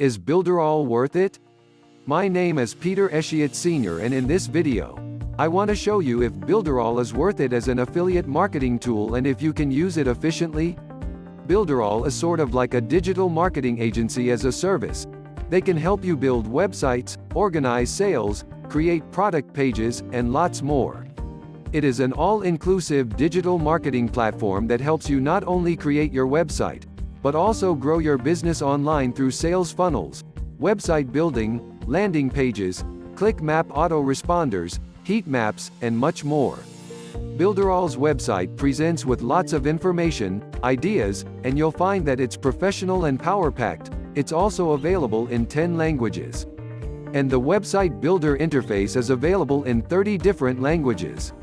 Is Builderall worth it? My name is Peter Eshiett Sr. and in this video, I want to show you if Builderall is worth it as an affiliate marketing tool and if you can use it efficiently. Builderall is sort of like a digital marketing agency as a service. They can help you build websites, organize sales, create product pages, and lots more. It is an all-inclusive digital marketing platform that helps you not only create your website, but also grow your business online through sales funnels, website building, landing pages, click map autoresponders, heat maps, and much more. Builderall's website presents with lots of information, ideas, and you'll find that it's professional and power-packed. It's also available in 10 languages. And the website builder interface is available in 30 different languages.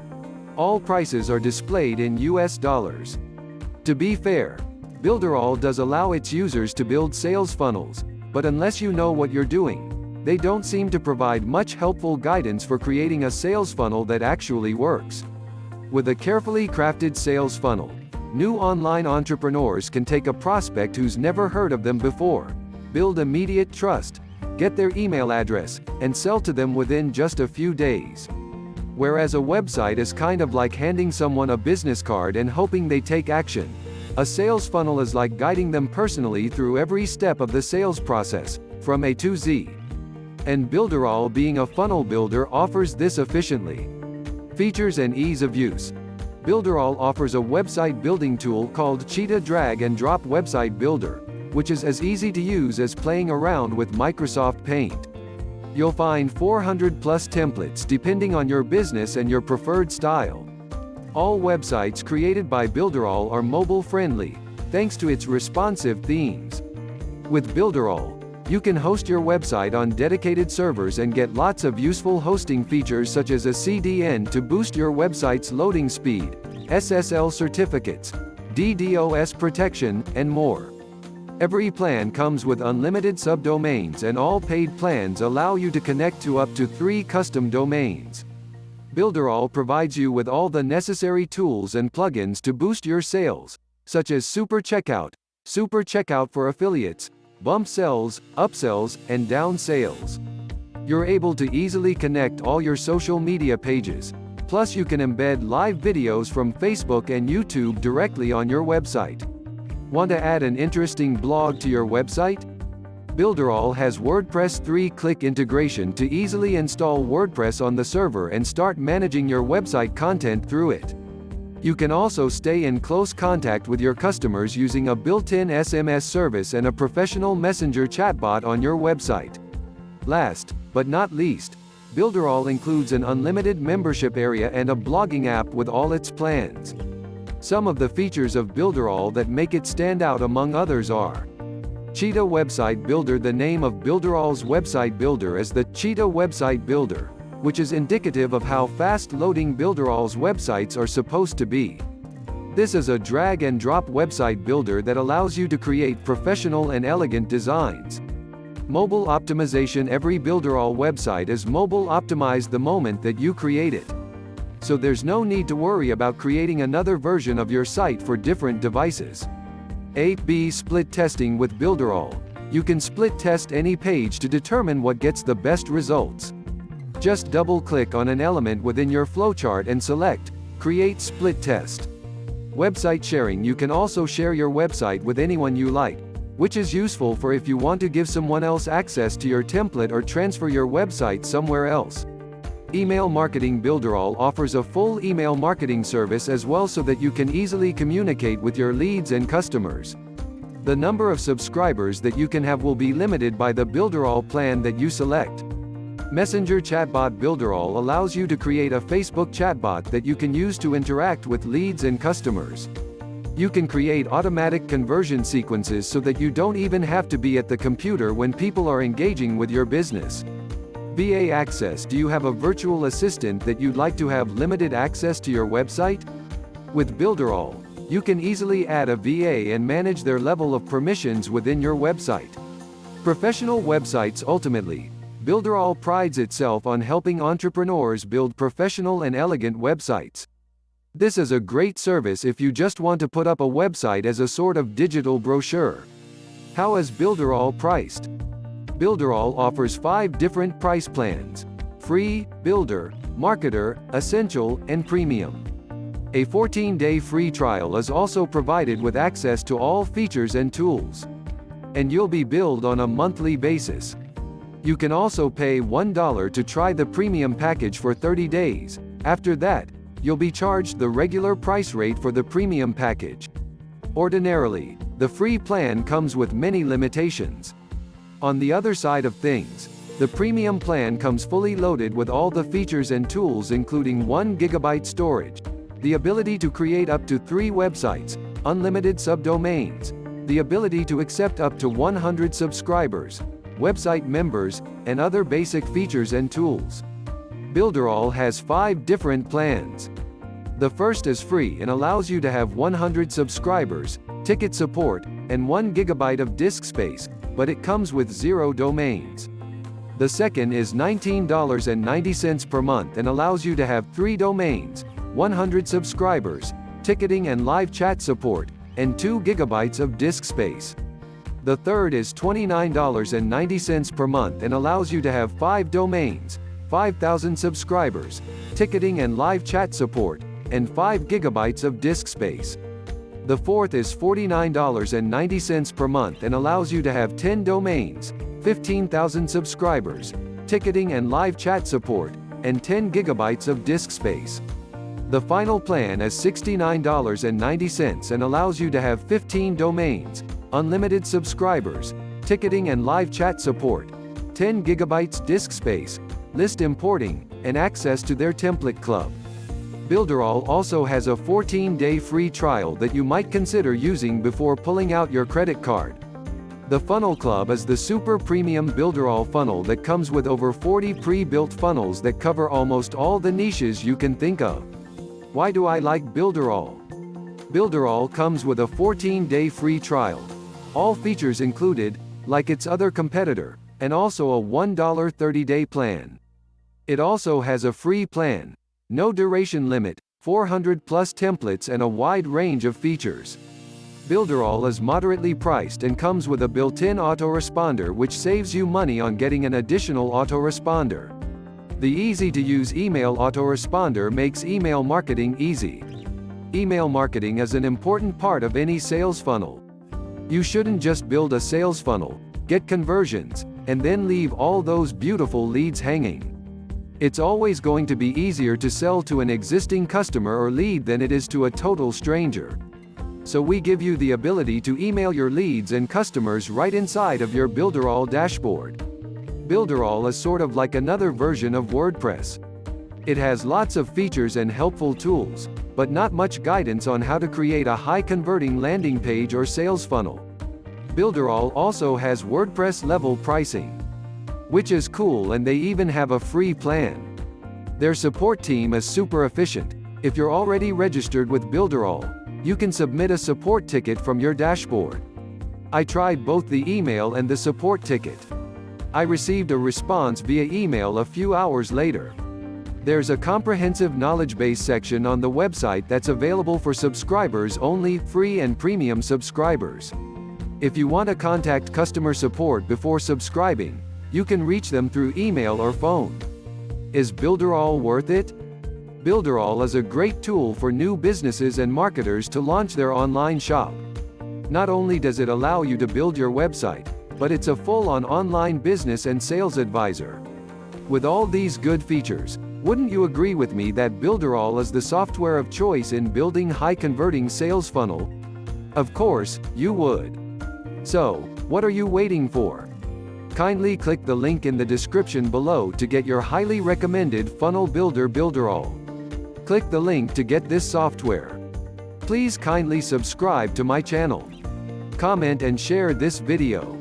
All prices are displayed in US dollars. To be fair, Builderall does allow its users to build sales funnels, but unless you know what you're doing, they don't seem to provide much helpful guidance for creating a sales funnel that actually works. With a carefully crafted sales funnel, new online entrepreneurs can take a prospect who's never heard of them before, build immediate trust, get their email address, and sell to them within just a few days. Whereas a website is kind of like handing someone a business card and hoping they take action, a sales funnel is like guiding them personally through every step of the sales process, from A to Z. And Builderall, being a funnel builder, offers this efficiently. Features and ease of use. Builderall offers a website building tool called Cheetah Drag and Drop Website Builder, which is as easy to use as playing around with Microsoft Paint. You'll find 400 plus templates depending on your business and your preferred style. All websites created by Builderall are mobile-friendly, thanks to its responsive themes. With Builderall, you can host your website on dedicated servers and get lots of useful hosting features such as a CDN to boost your website's loading speed, SSL certificates, DDoS protection, and more. Every plan comes with unlimited subdomains and all paid plans allow you to connect to up to 3 custom domains. Builderall provides you with all the necessary tools and plugins to boost your sales, such as Super Checkout for affiliates, bump sells, upsells, and down sales. You're able to easily connect all your social media pages, plus you can embed live videos from Facebook and YouTube directly on your website. Want to add an interesting blog to your website? Builderall has WordPress 3-click integration to easily install WordPress on the server and start managing your website content through it. You can also stay in close contact with your customers using a built-in SMS service and a professional messenger chatbot on your website. Last, but not least, Builderall includes an unlimited membership area and a blogging app with all its plans. Some of the features of Builderall that make it stand out among others are Cheetah Website Builder. The name of Builderall's website builder is the Cheetah Website Builder, which is indicative of how fast-loading Builderall's websites are supposed to be. This is a drag-and-drop website builder that allows you to create professional and elegant designs. Mobile optimization. Every Builderall website is mobile optimized the moment that you create it. So there's no need to worry about creating another version of your site for different devices. A/B split testing. With Builderall, you can split test any page to determine what gets the best results. Just double-click on an element within your flowchart and select Create Split Test. Website sharing. You can also share your website with anyone you like, which is useful for if you want to give someone else access to your template or transfer your website somewhere else. Email marketing. Builderall offers a full email marketing service as well so that you can easily communicate with your leads and customers. The number of subscribers that you can have will be limited by the Builderall plan that you select. Messenger chatbot. Builderall allows you to create a Facebook chatbot that you can use to interact with leads and customers. You can create automatic conversion sequences so that you don't even have to be at the computer when people are engaging with your business. VA access. Do you have a virtual assistant that you'd like to have limited access to your website? With Builderall, you can easily add a VA and manage their level of permissions within your website. Professional websites. Ultimately, Builderall prides itself on helping entrepreneurs build professional and elegant websites. This is a great service if you just want to put up a website as a sort of digital brochure. How is Builderall priced? Builderall offers 5 different price plans: free, builder, marketer, essential, and premium. A 14-day free trial is also provided with access to all features and tools. And you'll be billed on a monthly basis. You can also pay $1 to try the premium package for 30 days. After that, you'll be charged the regular price rate for the premium package. Ordinarily, the free plan comes with many limitations. On the other side of things, the premium plan comes fully loaded with all the features and tools, including 1 GB storage, the ability to create up to 3 websites, unlimited subdomains, the ability to accept up to 100 subscribers, website members, and other basic features and tools. Builderall has 5 different plans. The first is free and allows you to have 100 subscribers, ticket support, and 1 GB of disk space, but it comes with 0 domains. The second is $19.90 per month and allows you to have 3 domains, 100 subscribers, ticketing and live chat support, and 2 GB of disk space. The third is $29.90 per month and allows you to have 5 domains, 5,000 subscribers, ticketing and live chat support, and 5 GB of disk space. The fourth is $49.90 per month and allows you to have 10 domains, 15,000 subscribers, ticketing and live chat support, and 10 GB of disk space. The final plan is $69.90 and allows you to have 15 domains, unlimited subscribers, ticketing and live chat support, 10 GB disk space, list importing, and access to their template club. Builderall also has a 14-day free trial that you might consider using before pulling out your credit card. The Funnel Club is the super premium Builderall funnel that comes with over 40 pre-built funnels that cover almost all the niches you can think of. Why do I like Builderall? Builderall comes with a 14-day free trial. All features included, like its other competitor, and also a $1 30-day plan. It also has a free plan, no duration limit, 400+ templates, and a wide range of features. Builderall is moderately priced and comes with a built-in autoresponder, which saves you money on getting an additional autoresponder. The easy-to-use email autoresponder makes email marketing easy. Email marketing is an important part of any sales funnel. You shouldn't just build a sales funnel, get conversions, and then leave all those beautiful leads hanging. It's always going to be easier to sell to an existing customer or lead than it is to a total stranger. So we give you the ability to email your leads and customers right inside of your Builderall dashboard. Builderall is sort of like another version of WordPress. It has lots of features and helpful tools, but not much guidance on how to create a high-converting landing page or sales funnel. Builderall also has WordPress-level pricing, which is cool, and they even have a free plan. Their support team is super efficient. If you're already registered with Builderall, you can submit a support ticket from your dashboard. I tried both the email and the support ticket. I received a response via email a few hours later. There's a comprehensive knowledge base section on the website that's available for subscribers only, free and premium subscribers. If you want to contact customer support before subscribing, you can reach them through email or phone. Is Builderall worth it? Builderall is a great tool for new businesses and marketers to launch their online shop. Not only does it allow you to build your website, but it's a full-on online business and sales advisor. With all these good features, wouldn't you agree with me that Builderall is the software of choice in building high-converting sales funnel? Of course, you would. So, what are you waiting for? Kindly click the link in the description below to get your highly recommended funnel builder Builderall. Click the link to get this software. Please kindly subscribe to my channel. Comment and share this video.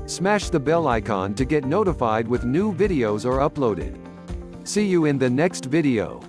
Smash the bell icon to get notified with new videos are uploaded. See you in the next video.